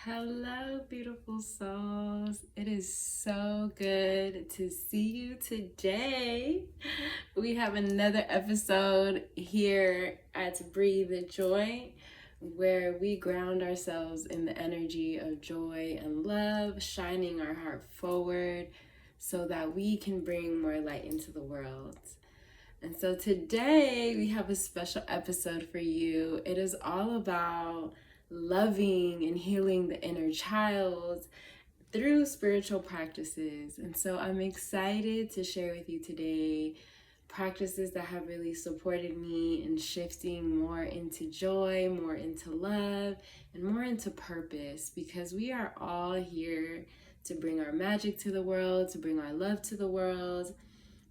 Hello, beautiful souls. It is so good to see you today. We have another episode here at Breathe the Joy, where we ground ourselves in the energy of joy and love, shining our heart forward so that we can bring more light into the world. And so today we have a special episode for you. It is all about loving and healing the inner child through spiritual practices. And so I'm excited to share with you today practices that have really supported me in shifting more into joy, more into love, and more into purpose, because we are all here to bring our magic to the world, to bring our love to the world.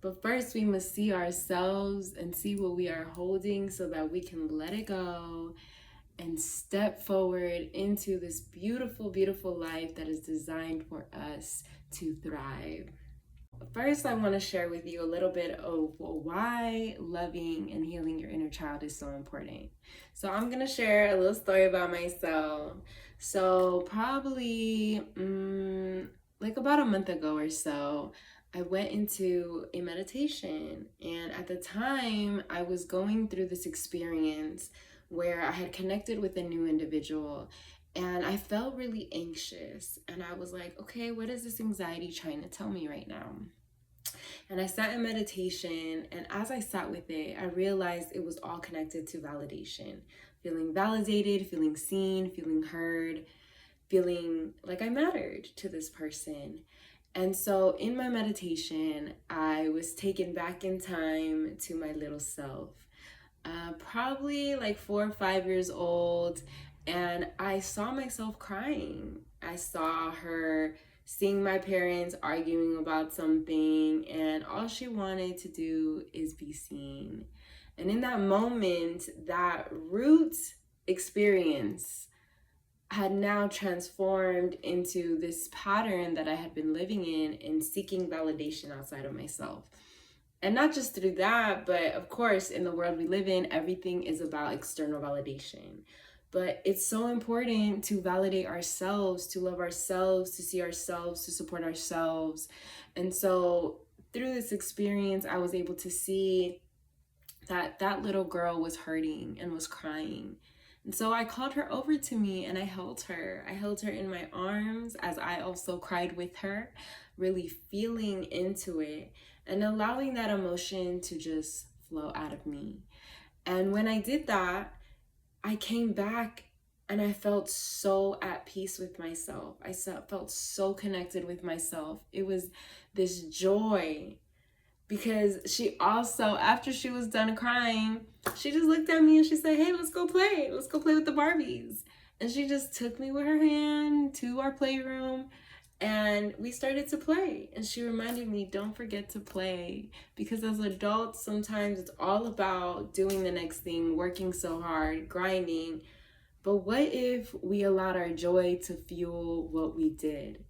But first, we must see ourselves and see what we are holding so that we can let it go and step forward into this beautiful, beautiful life that is designed for us to thrive. First, I want to share with you a little bit of why loving and healing your inner child is so important. So I'm going to share a little story about myself. So probably like about a month ago or so, I went into a meditation, and at the time I was going through this experience where I had connected with a new individual, and I felt really anxious, and I was like, okay, what is this anxiety trying to tell me right now? And I sat in meditation, and as I sat with it, I realized it was all connected to validation. Feeling validated, feeling seen, feeling heard, feeling like I mattered to this person. And so in my meditation, I was taken back in time to my little self, probably like 4 or 5 years old, and I saw myself crying. I saw her seeing my parents arguing about something, and all she wanted to do is be seen. And in that moment, that root experience had now transformed into this pattern that I had been living in and seeking validation outside of myself. And not just through that, but of course, in the world we live in, everything is about external validation. But it's so important to validate ourselves, to love ourselves, to see ourselves, to support ourselves. And so through this experience, I was able to see that that little girl was hurting and was crying. And so I called her over to me and I held her. I held her in my arms as I also cried with her, really feeling into it and allowing that emotion to just flow out of me. And when I did that, I came back and I felt so at peace with myself. I felt so connected with myself. It was this joy, because she also, after she was done crying, she just looked at me and she said, hey, let's go play. Let's go play with the Barbies. And she just took me with her hand to our playroom and we started to play. And she reminded me, don't forget to play. Because as adults, sometimes it's all about doing the next thing, working so hard, grinding. But what if we allowed our joy to fuel what we did?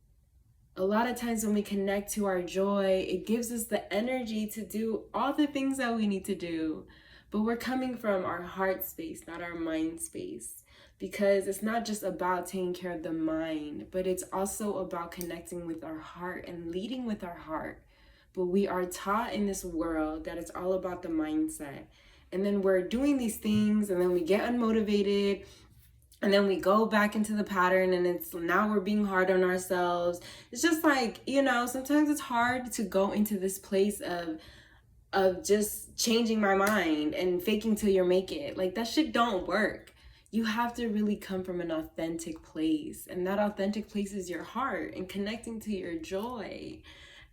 A lot of times when we connect to our joy, it gives us the energy to do all the things that we need to do. But we're coming from our heart space, not our mind space. Because it's not just about taking care of the mind, but it's also about connecting with our heart and leading with our heart. But we are taught in this world that it's all about the mindset. And then we're doing these things and then we get unmotivated. And then we go back into the pattern and it's now we're being hard on ourselves. It's just like, sometimes it's hard to go into this place of just changing my mind and faking till you make it. Like, that shit don't work. You have to really come from an authentic place. And that authentic place is your heart and connecting to your joy.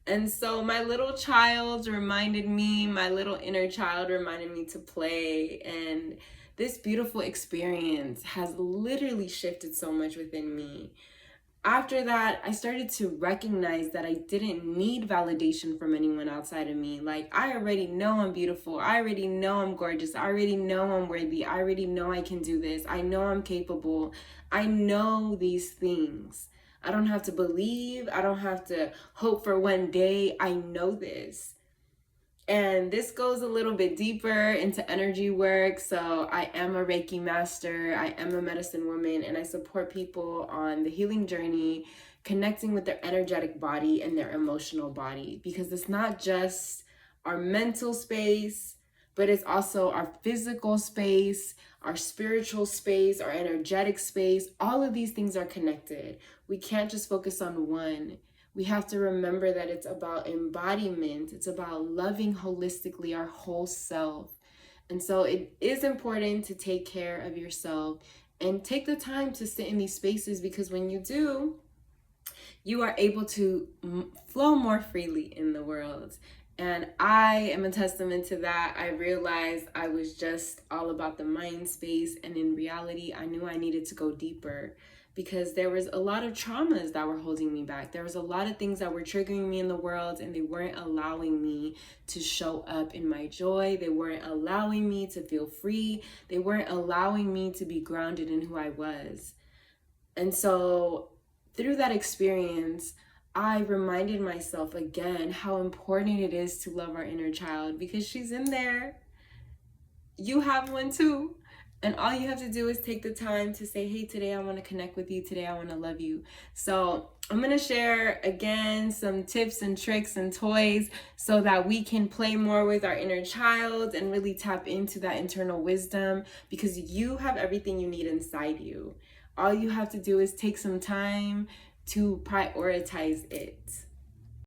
And so my little child reminded me, my little inner child reminded me to play. And this beautiful experience has literally shifted so much within me. After that, I started to recognize that I didn't need validation from anyone outside of me. Like, I already know I'm beautiful. I already know I'm gorgeous. I already know I'm worthy. I already know I can do this. I know I'm capable. I know these things. I don't have to believe. I don't have to hope for one day. I know this. And this goes a little bit deeper into energy work. So I am a Reiki master, I am a medicine woman, and I support people on the healing journey, connecting with their energetic body and their emotional body, because it's not just our mental space, but it's also our physical space, our spiritual space, our energetic space. All of these things are connected. We can't just focus on one. We have to remember that it's about embodiment. It's about loving holistically our whole self. And so it is important to take care of yourself and take the time to sit in these spaces, because when you do, you are able to flow more freely in the world. And I am a testament to that. I realized I was just all about the mind space, and in reality, I knew I needed to go deeper, because there was a lot of traumas that were holding me back. There was a lot of things that were triggering me in the world, and they weren't allowing me to show up in my joy. They weren't allowing me to feel free. They weren't allowing me to be grounded in who I was. And so through that experience, I reminded myself again how important it is to love our inner child, because she's in there. You have one too. And all you have to do is take the time to say, hey, today I want to connect with you. Today I want to love you. So I'm going to share again some tips and tricks and toys so that we can play more with our inner child and really tap into that internal wisdom, because you have everything you need inside you. All you have to do is take some time to prioritize it.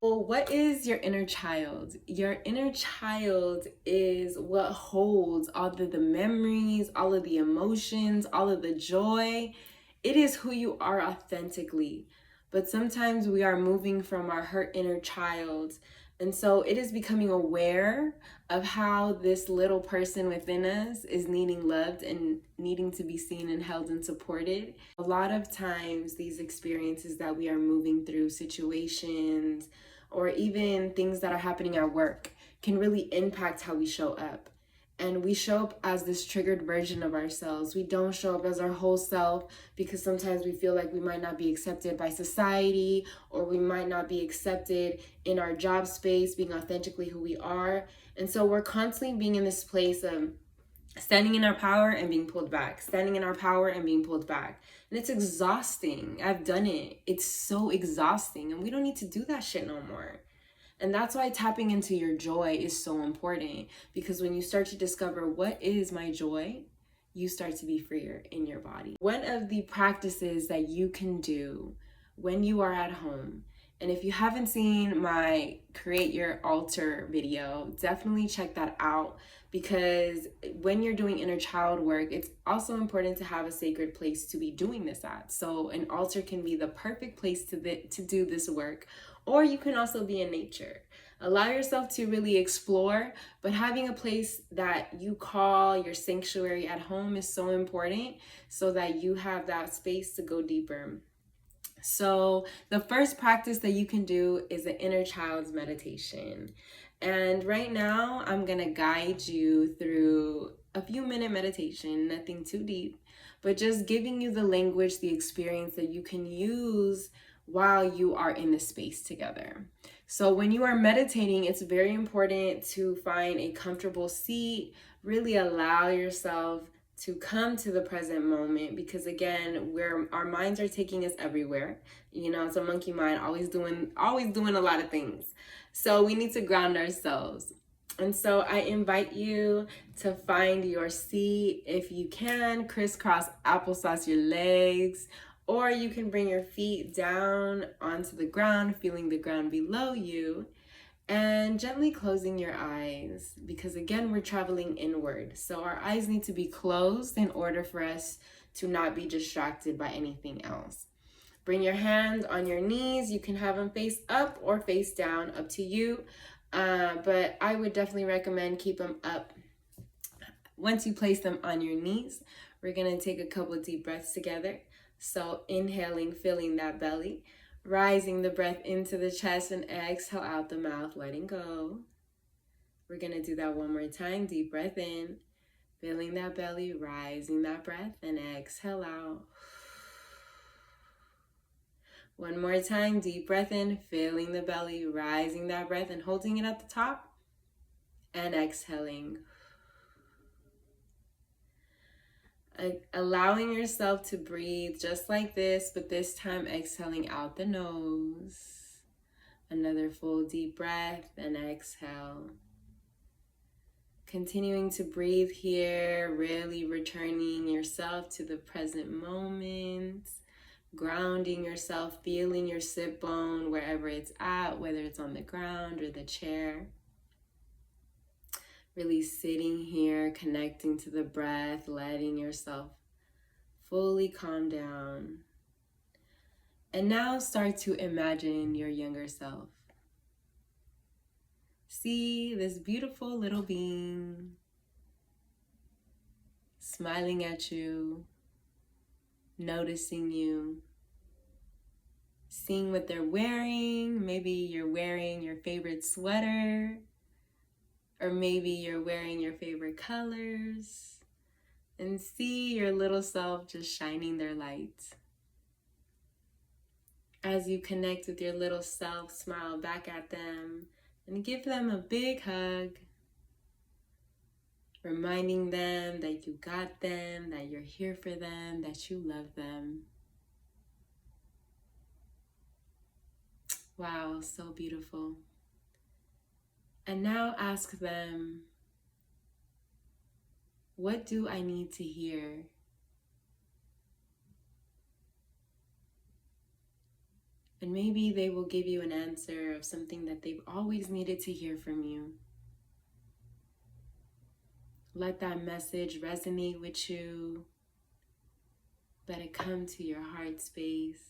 Well, what is your inner child? Your inner child is what holds all of the memories, all of the emotions, all of the joy. It is who you are authentically. But sometimes we are moving from our hurt inner child. And so it is becoming aware of how this little person within us is needing loved and needing to be seen and held and supported. A lot of times, these experiences that we are moving through, situations, or even things that are happening at work, can really impact how we show up. And we show up as this triggered version of ourselves. We don't show up as our whole self, because sometimes we feel like we might not be accepted by society, or we might not be accepted in our job space, being authentically who we are. And so we're constantly being in this place of standing in our power and being pulled back, standing in our power and being pulled back. And it's exhausting. I've done it. It's so exhausting. And we don't need to do that shit no more. And that's why tapping into your joy is so important, because when you start to discover what is my joy, you start to be freer in your body. One of the practices that you can do when you are at home, and if you haven't seen my Create Your Altar video, definitely check that out, because when you're doing inner child work, it's also important to have a sacred place to be doing this at. So an altar can be the perfect place to do this work, or you can also be in nature. Allow yourself to really explore, but having a place that you call your sanctuary at home is so important, so that you have that space to go deeper. So the first practice that you can do is an inner child's meditation. And right now I'm going to guide you through a few-minute meditation, nothing too deep, but just giving you the language, the experience that you can use while you are in the space together. So when you are meditating, it's very important to find a comfortable seat, really allow yourself to come to the present moment, because again, where our minds are taking us everywhere. You know, it's a monkey mind, always doing a lot of things. So we need to ground ourselves. And so I invite you to find your seat. If you can, crisscross applesauce your legs, or you can bring your feet down onto the ground, feeling the ground below you, and gently closing your eyes, because again, we're traveling inward. So our eyes need to be closed in order for us to not be distracted by anything else. Bring your hands on your knees. You can have them face up or face down, up to you. But I would definitely recommend keep them up. Once you place them on your knees, we're going to take a couple deep breaths together. So inhaling, filling that belly, rising the breath into the chest, and exhale out the mouth, letting go. We're going to do that one more time. Deep breath in, filling that belly, rising that breath, and exhale out. One more time. Deep breath in, filling the belly, rising that breath, and holding it at the top. and exhaling. Allowing yourself to breathe just like this, but this time exhaling out the nose. Another full deep breath and exhale. Continuing to breathe here, really returning yourself to the present moment, grounding yourself, feeling your sit bone wherever it's at, whether it's on the ground or the chair. Really sitting here, connecting to the breath, letting yourself fully calm down. And now start to imagine your younger self. See this beautiful little being smiling at you, noticing you, seeing what they're wearing. Maybe you're wearing your favorite sweater, or maybe you're wearing your favorite colors, and see your little self just shining their light. As you connect with your little self, smile back at them and give them a big hug, reminding them that you got them, that you're here for them, that you love them. Wow, so beautiful. And now ask them, what do I need to hear? And maybe they will give you an answer of something that they've always needed to hear from you. Let that message resonate with you. Let it come to your heart space.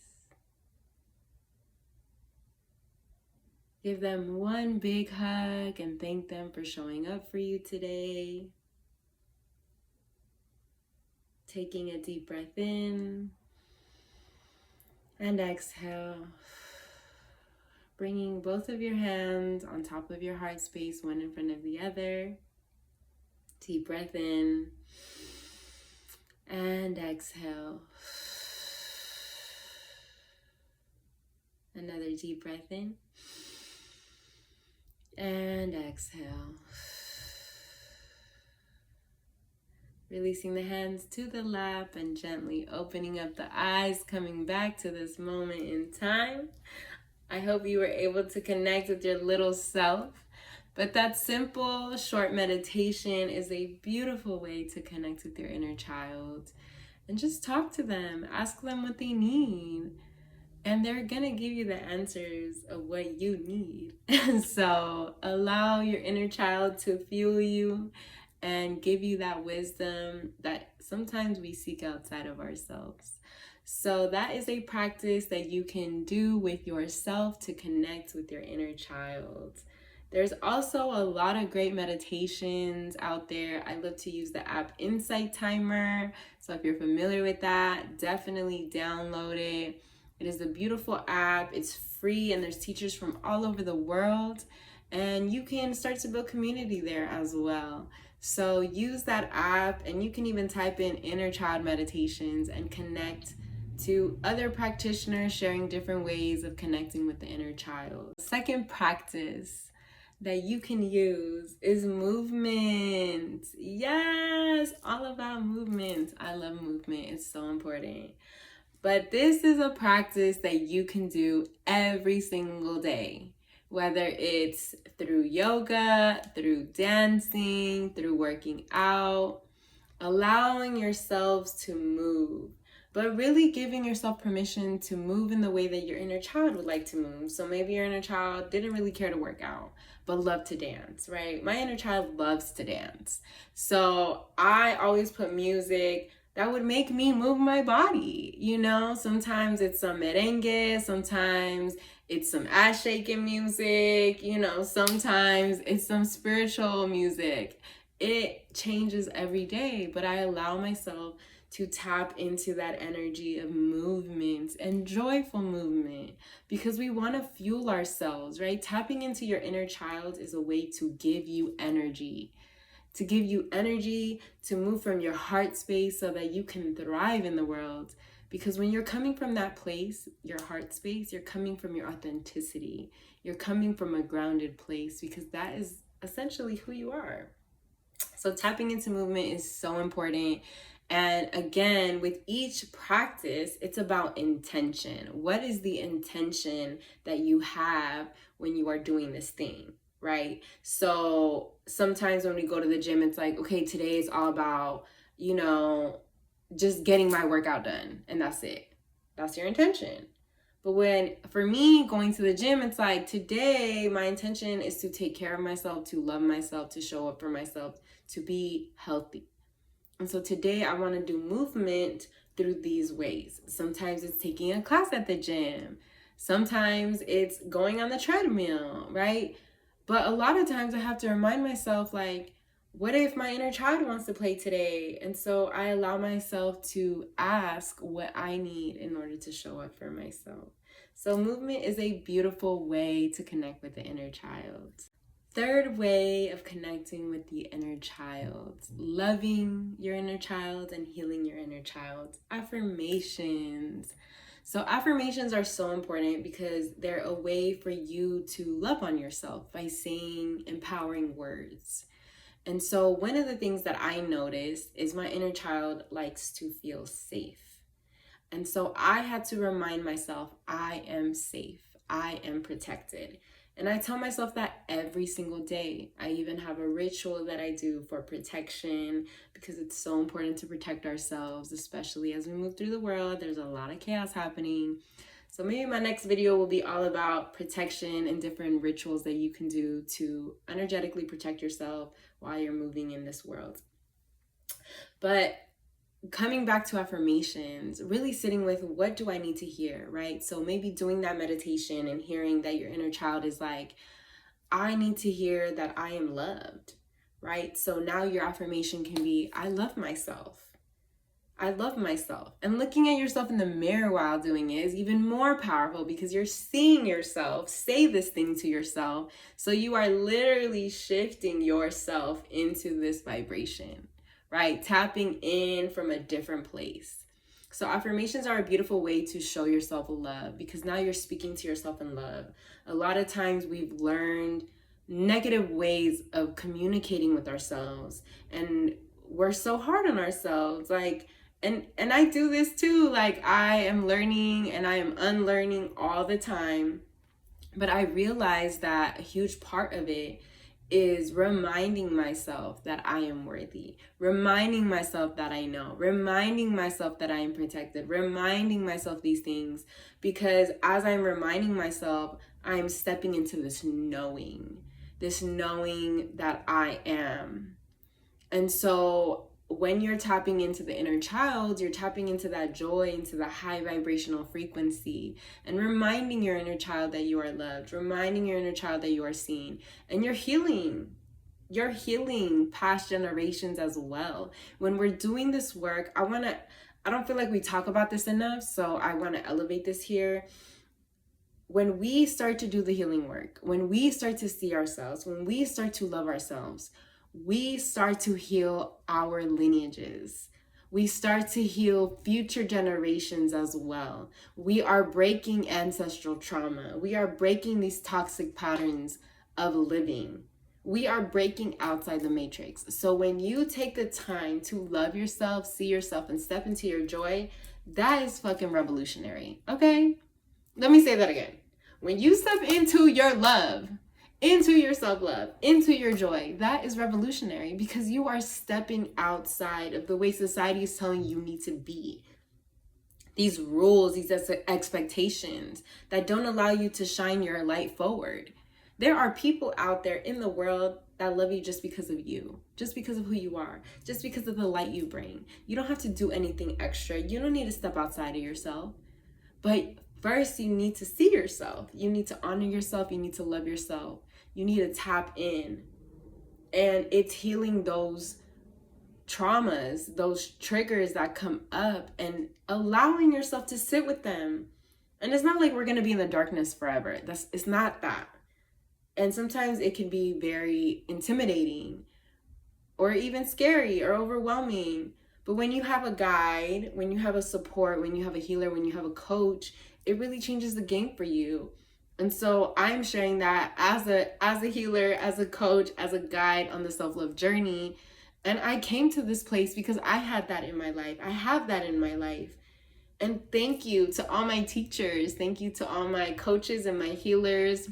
Give them one big hug and thank them for showing up for you today. Taking a deep breath in and exhale. Bringing both of your hands on top of your heart space, one in front of the other. Deep breath in and exhale. Another deep breath in and exhale. Releasing the hands to the lap and gently opening up the eyes, coming back to this moment in time. I hope you were able to connect with your little self. But that simple, short meditation is a beautiful way to connect with your inner child. And just talk to them, ask them what they need. And they're gonna give you the answers of what you need. So allow your inner child to fuel you and give you that wisdom that sometimes we seek outside of ourselves. So that is a practice that you can do with yourself to connect with your inner child. There's also a lot of great meditations out there. I love to use the app Insight Timer. So if you're familiar with that, definitely download it. It is a beautiful app. It's free and there's teachers from all over the world. And you can start to build community there as well. So use that app, and you can even type in inner child meditations and connect to other practitioners sharing different ways of connecting with the inner child. Second practice that you can use is movement. Yes, all about movement. I love movement. It's so important. But this is a practice that you can do every single day, whether it's through yoga, through dancing, through working out, allowing yourselves to move, but really giving yourself permission to move in the way that your inner child would like to move. So maybe your inner child didn't really care to work out, but loved to dance, right? My inner child loves to dance. So I always put music that would make me move my body. You know, sometimes it's some merengue, sometimes it's some ass shaking music, you know, sometimes it's some spiritual music. It changes every day, but I allow myself to tap into that energy of movement and joyful movement because we want to fuel ourselves, right? Tapping into your inner child is a way to give you energy. To give you energy to move from your heart space so that you can thrive in the world. Because when you're coming from that place, your heart space, you're coming from your authenticity. You're coming from a grounded place because that is essentially who you are. So tapping into movement is so important. And again, with each practice, it's about intention. What is the intention that you have when you are doing this thing, right? So sometimes when we go to the gym, it's like, okay, today is all about, just getting my workout done, and that's it. That's your intention. But for me, going to the gym, it's like, today, my intention is to take care of myself, to love myself, to show up for myself, to be healthy. And so today I want to do movement through these ways. Sometimes it's taking a class at the gym. Sometimes it's going on the treadmill, right? But a lot of times I have to remind myself, like, what if my inner child wants to play today? And so I allow myself to ask what I need in order to show up for myself. So movement is a beautiful way to connect with the inner child. Third way of connecting with the inner child, loving your inner child and healing your inner child. Affirmations. So affirmations are so important because they're a way for you to love on yourself by saying empowering words. And so one of the things that I noticed is my inner child likes to feel safe. And so I had to remind myself, I am safe. I am protected. And I tell myself that every single day. I even have a ritual that I do for protection because it's so important to protect ourselves, especially as we move through the world. There's a lot of chaos happening. So maybe my next video will be all about protection and different rituals that you can do to energetically protect yourself while you're moving in this world. But coming back to affirmations, really sitting with, what do I need to hear, right? So maybe doing that meditation and hearing that your inner child is like, I need to hear that I am loved, right? So now your affirmation can be, I love myself. I love myself. And looking at yourself in the mirror while doing it is even more powerful because you're seeing yourself say this thing to yourself. So you are literally shifting yourself into this vibration, right? Tapping in from a different place. So affirmations are a beautiful way to show yourself love because now you're speaking to yourself in love. A lot of times we've learned negative ways of communicating with ourselves and we're so hard on ourselves. And I do this too. Like, I am learning and I am unlearning all the time. But I realize that a huge part of it is reminding myself that I am worthy, reminding myself that I know, reminding myself that I am protected, reminding myself these things, because as I'm reminding myself, I'm stepping into this knowing that I am. And so when you're tapping into the inner child, you're tapping into that joy, into the high vibrational frequency, and reminding your inner child that you are loved, reminding your inner child that you are seen, and you're healing past generations as well. When we're doing this work, I don't feel like we talk about this enough, so I want to elevate this here. When we start to do the healing work, when we start to see ourselves, when we start to love ourselves, we start to heal our lineages. We start to heal future generations as well. We are breaking ancestral trauma. We are breaking these toxic patterns of living. We are breaking outside the matrix. So when you take the time to love yourself, see yourself, and step into your joy, that is fucking revolutionary, okay? Let me say that again. When you step into your love, into your self-love, into your joy, that is revolutionary because you are stepping outside of the way society is telling you need to be. These rules, these expectations that don't allow you to shine your light forward. There are people out there in the world that love you just because of you, just because of who you are, just because of the light you bring. You don't have to do anything extra. You don't need to step outside of yourself. But first, you need to see yourself. You need to honor yourself. You need to love yourself. You need to tap in. And it's healing those traumas, those triggers that come up and allowing yourself to sit with them. And it's not like we're going to be in the darkness forever. It's not that. And sometimes it can be very intimidating or even scary or overwhelming. But when you have a guide, when you have a support, when you have a healer, when you have a coach, it really changes the game for you. And so I'm sharing that as a healer, as a coach, as a guide on the self-love journey. And I came to this place because I had that in my life. I have that in my life. And thank you to all my teachers. Thank you to all my coaches and my healers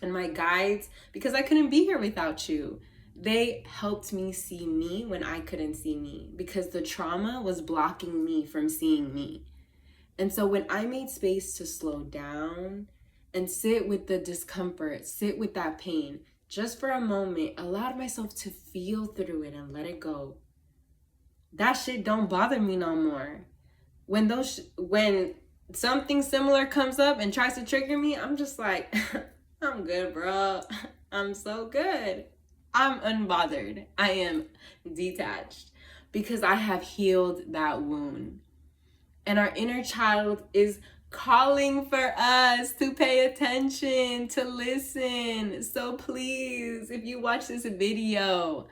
and my guides, because I couldn't be here without you. They helped me see me when I couldn't see me, because the trauma was blocking me from seeing me. And so when I made space to slow down and sit with the discomfort, sit with that pain, just for a moment, allowed myself to feel through it and let it go, that shit don't bother me no more. When something similar comes up and tries to trigger me, I'm just like, I'm good, bro. I'm so good. I'm unbothered. I am detached because I have healed that wound. And our inner child is calling for us to pay attention, to listen. So please, if you watch this video,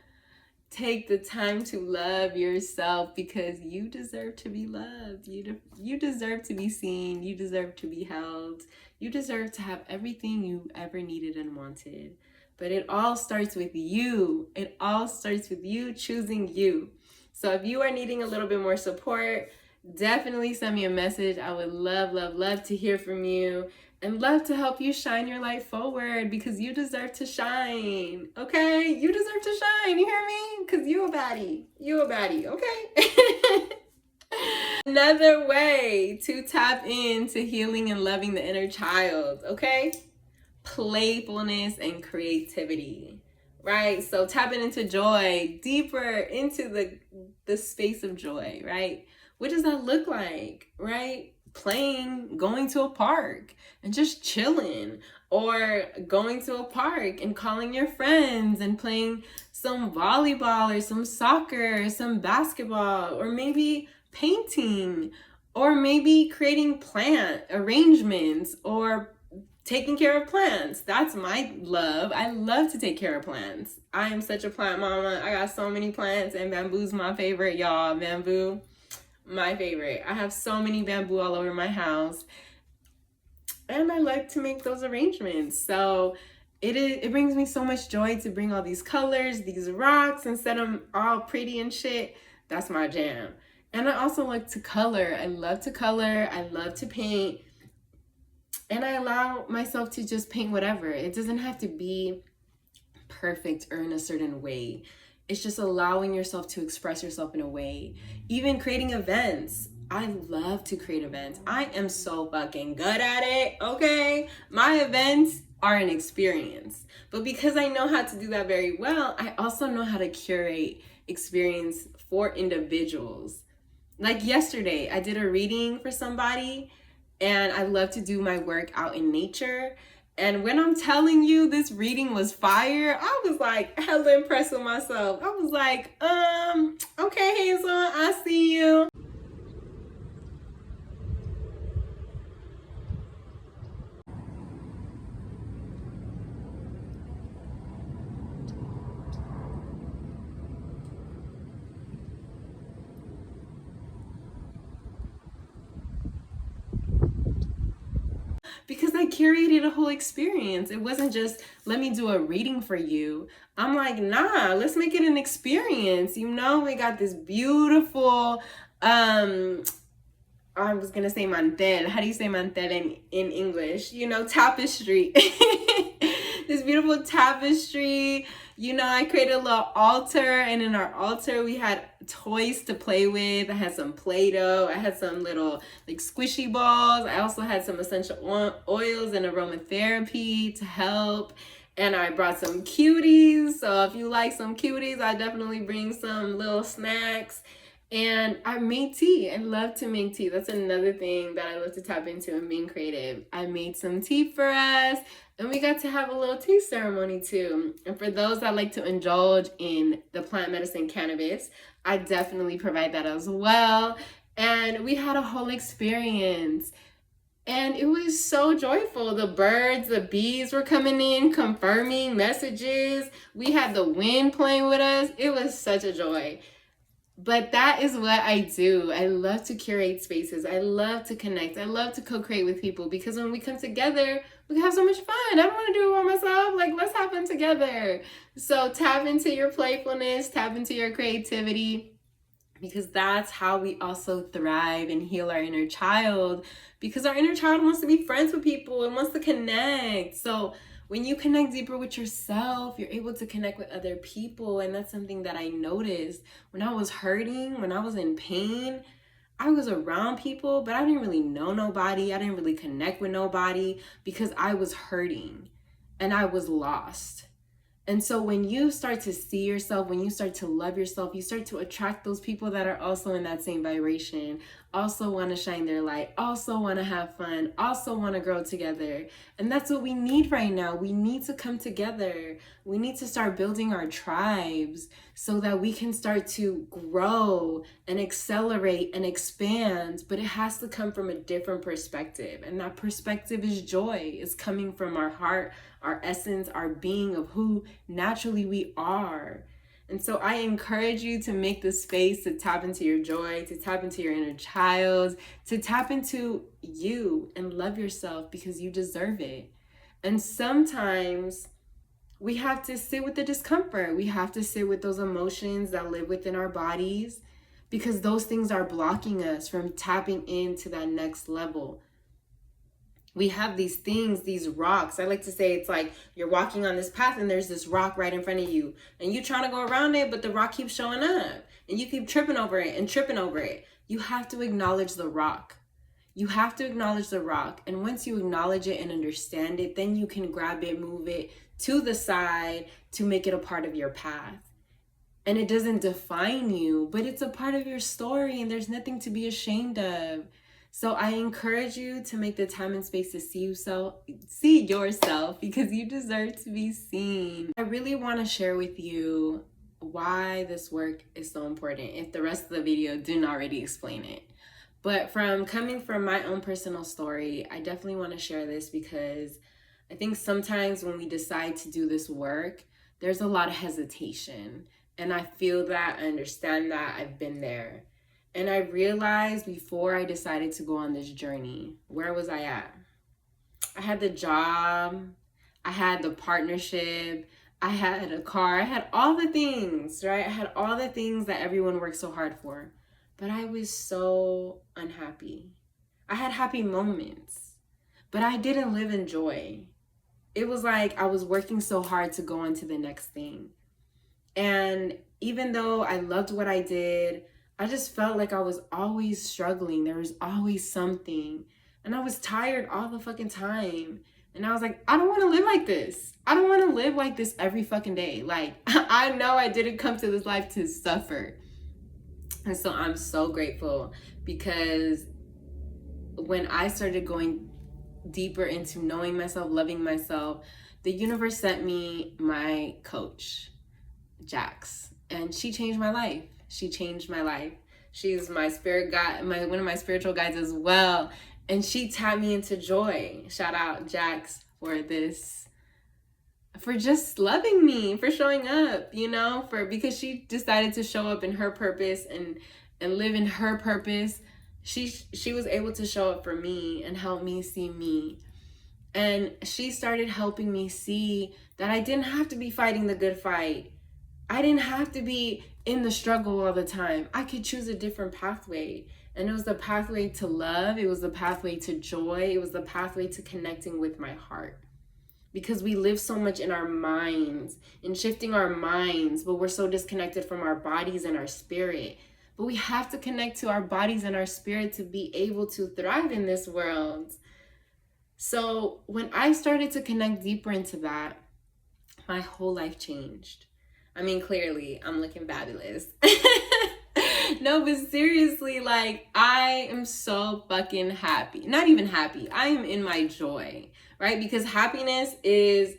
take the time to love yourself, because you deserve to be loved. You deserve to be seen. You deserve to be held. You deserve to have everything you ever needed and wanted. But it all starts with you. It all starts with you choosing you. So if you are needing a little bit more support, definitely send me a message. I would love to hear from you and love to help you shine your light forward, because you deserve to shine, okay? You deserve to shine, you hear me? Because you a baddie, okay? Another way to tap into healing and loving the inner child, okay? Playfulness and creativity, right? So tapping into joy, deeper into the space of joy, right? What does that look like, right? Playing, going to a park and just chilling, or going to a park and calling your friends and playing some volleyball or some soccer or some basketball, or maybe painting, or maybe creating plant arrangements, or taking care of plants. That's my love. I love to take care of plants. I am such a plant mama. I got so many plants, and bamboo's my favorite, y'all. Bamboo, my favorite. I have so many bamboo all over my house, and I like to make those arrangements. So it brings me so much joy to bring all these colors, these rocks, and set them all pretty and shit. That's my jam. And I also like to color. I love to color. I love to paint. And I allow myself to just paint whatever. It doesn't have to be perfect or in a certain way. It's just allowing yourself to express yourself in a way. Even creating events. I love to create events. I am so fucking good at it, okay? My events are an experience. But because I know how to do that very well, I also know how to curate experience for individuals. Like yesterday, I did a reading for somebody, and I love to do my work out in nature. And when I'm telling you this reading was fire, I was like hella impressed with myself. I was like, okay, Hazel, I see you. Because I curated a whole experience. It wasn't just, let me do a reading for you. I'm like, nah, let's make it an experience. You know, we got this beautiful, I was gonna say mantel. How do you say mantel in English? You know, tapestry. This beautiful tapestry. You know, I created a little altar, and in our altar we had toys to play with. I had some Play-Doh. I had some little like squishy balls. I also had some essential oils and aromatherapy to help. And I brought some cuties. So if you like some cuties, I definitely bring some little snacks. And I made tea. I love to make tea. That's another thing that I love to tap into in being creative. I made some tea for us, and we got to have a little tea ceremony too. And for those that like to indulge in the plant medicine cannabis, I definitely provide that as well. And we had a whole experience. And it was so joyful. The birds, the bees were coming in, confirming messages. We had the wind playing with us. It was such a joy. But that is what I do. I love to curate spaces. I love to connect. I love to co-create with people, because when we come together, We can have so much fun. I don't want to do it by myself. Like, let's have fun together. So tap into your playfulness, tap into your creativity, because that's how we also thrive and heal our inner child, because our inner child wants to be friends with people and wants to connect. So when you connect deeper with yourself, you're able to connect with other people. And that's something that I noticed when I was hurting, when I was in pain. I was around people, but I didn't really know nobody. I didn't really connect with nobody because I was hurting and I was lost. And so when you start to see yourself, when you start to love yourself, you start to attract those people that are also in that same vibration, also want to shine their light, also want to have fun, also want to grow together. And that's what we need right now. We need to come together. We need to start building our tribes so that we can start to grow and accelerate and expand. But it has to come from a different perspective. And that perspective is joy. It's coming from our heart, our essence, our being of who naturally we are. And so I encourage you to make the space to tap into your joy, to tap into your inner child, to tap into you and love yourself because you deserve it. And sometimes we have to sit with the discomfort. We have to sit with those emotions that live within our bodies because those things are blocking us from tapping into that next level. We have these things, these rocks. I like to say it's like you're walking on this path and there's this rock right in front of you and you're trying to go around it, but the rock keeps showing up and you keep tripping over it and tripping over it. You have to acknowledge the rock. You have to acknowledge the rock. And once you acknowledge it and understand it, then you can grab it, move it to the side to make it a part of your path. And it doesn't define you, but it's a part of your story and there's nothing to be ashamed of. So I encourage you to make the time and space to see yourself because you deserve to be seen. I really want to share with you why this work is so important, if the rest of the video didn't already explain it. But from coming from my own personal story, I definitely want to share this because I think sometimes when we decide to do this work, there's a lot of hesitation. And I feel that, I understand that, I've been there. And I realized before I decided to go on this journey, where was I at? I had the job, I had the partnership, I had a car, I had all the things, right? I had all the things that everyone works so hard for. But I was so unhappy. I had happy moments, but I didn't live in joy. It was like I was working so hard to go on to the next thing. And even though I loved what I did, I just felt like I was always struggling. There was always something. And I was tired all the fucking time. And I was like, I don't want to live like this. I don't want to live like this every fucking day. Like, I know I didn't come to this life to suffer. And so I'm so grateful because when I started going deeper into knowing myself, loving myself, the universe sent me my coach, Jax. And she changed my life. She changed my life. She's my spirit guide, one of my spiritual guides as well. And she tapped me into joy. Shout out Jax for this, for just loving me, for showing up, because she decided to show up in her purpose and live in her purpose. She was able to show up for me and help me see me. And she started helping me see that I didn't have to be fighting the good fight. I didn't have to be in the struggle all the time. I could choose a different pathway. And it was the pathway to love. It was the pathway to joy. It was the pathway to connecting with my heart. Because we live so much in our minds, in shifting our minds, but we're so disconnected from our bodies and our spirit. But we have to connect to our bodies and our spirit to be able to thrive in this world. So when I started to connect deeper into that, my whole life changed. I mean, clearly, I'm looking fabulous. No, but seriously, like, I am so fucking happy. Not even happy. I am in my joy, right? Because happiness is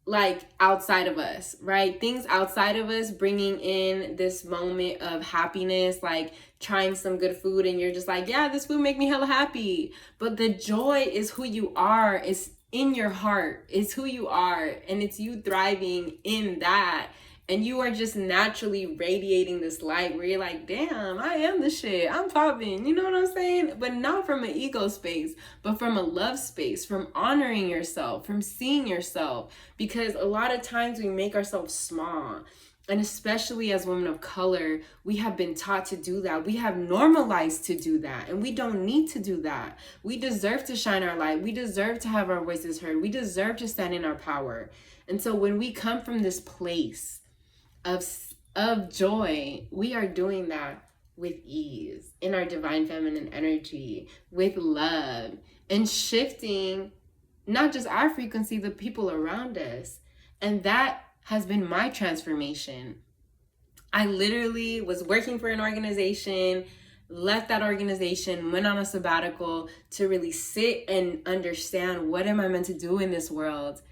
like outside of us, right? Things outside of us bringing in this moment of happiness, like trying some good food and you're just like, yeah, this food make me hella happy. But the joy is who you are. It's in your heart. It's who you are. And it's you thriving in that. and you are just naturally radiating this light where you're like, damn, I am the shit, I'm popping, you know what I'm saying? But not from an ego space, but from a love space, from honoring yourself, from seeing yourself. Because a lot of times we make ourselves small. And especially as women of color, we have been taught to do that. We have normalized to do that. And we don't need to do that. We deserve to shine our light. We deserve to have our voices heard. We deserve to stand in our power. And so when we come from this place of joy, we are doing that with ease, in our divine feminine energy, with love, and shifting not just our frequency, the people around us. And that has been my transformation. I literally was working for an organization, left that organization, went on a sabbatical to really sit and understand, what am I meant to do in this world?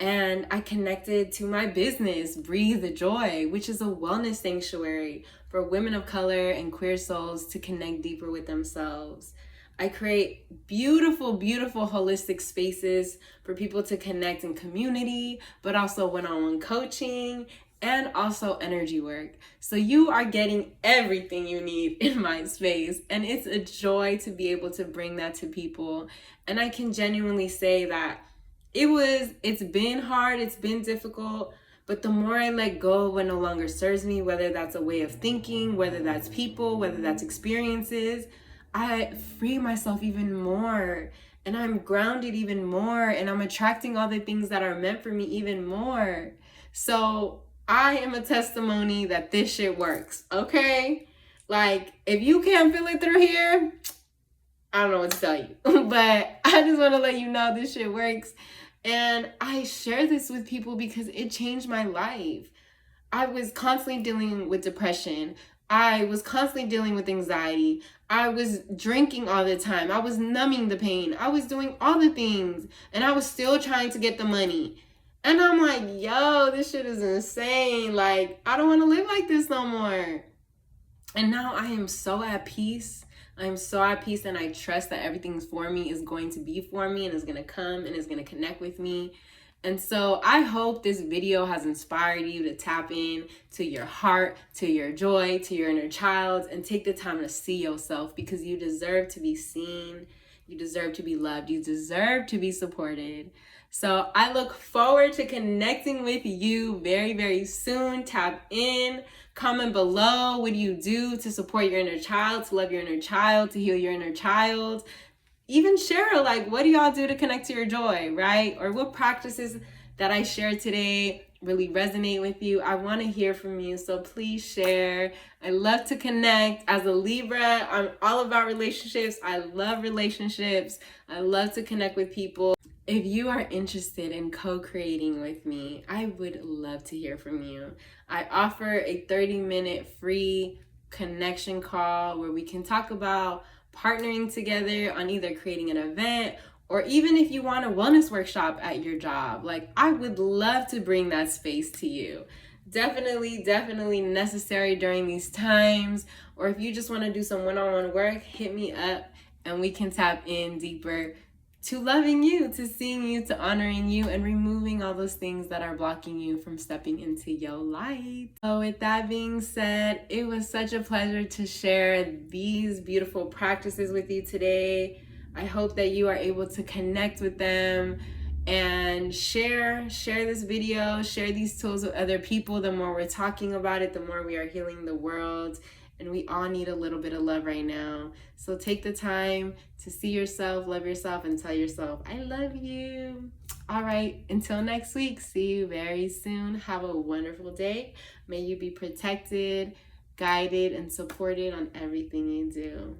And I connected to my business, Breathe the Joy, which is a wellness sanctuary for women of color and queer souls to connect deeper with themselves. I create beautiful, beautiful holistic spaces for people to connect in community, but also one-on-one coaching and also energy work. So you are getting everything you need in my space. And it's a joy to be able to bring that to people. And I can genuinely say that it's been hard, it's been difficult, but the more I let go of what no longer serves me, whether that's a way of thinking, whether that's people, whether that's experiences, I free myself even more, and I'm grounded even more, and I'm attracting all the things that are meant for me even more. So I am a testimony that this shit works, okay? Like, if you can't feel it through here, I don't know what to tell you. But I just want to let you know this shit works. And I share this with people because it changed my life. I was constantly dealing with depression. I was constantly dealing with anxiety. I was drinking all the time. I was numbing the pain. I was doing all the things. And I was still trying to get the money. And I'm like, yo, this shit is insane. Like, I don't want to live like this no more. And now I am so at peace. I'm so at peace, and I trust that everything for me is going to be for me and is going to come and is going to connect with me. And so I hope this video has inspired you to tap in to your heart, to your joy, to your inner child, and take the time to see yourself, because you deserve to be seen. You deserve to be loved. You deserve to be supported. So I look forward to connecting with you very, very soon. Tap in. Comment below, what do you do to support your inner child, to love your inner child, to heal your inner child? Even share, like, what do y'all do to connect to your joy, right? Or what practices that I shared today really resonate with you? I want to hear from you, so please share. I love to connect. As a Libra, I'm all about relationships. I love relationships. I love to connect with people. If you are interested in co-creating with me, I would love to hear from you. I offer a 30-minute free connection call where we can talk about partnering together on either creating an event, or even if you want a wellness workshop at your job. Like, I would love to bring that space to you. Definitely necessary during these times. Or if you just want to do some one-on-one work, hit me up and we can tap in deeper to loving you, to seeing you, to honoring you, and removing all those things that are blocking you from stepping into your light. So with that being said, it was such a pleasure to share these beautiful practices with you today. I hope that you are able to connect with them and share this video, share these tools with other people. The more we're talking about it, the more we are healing the world. And we all need a little bit of love right now. So take the time to see yourself, love yourself, and tell yourself, I love you. All right, until next week, see you very soon. Have a wonderful day. May you be protected, guided, and supported on everything you do.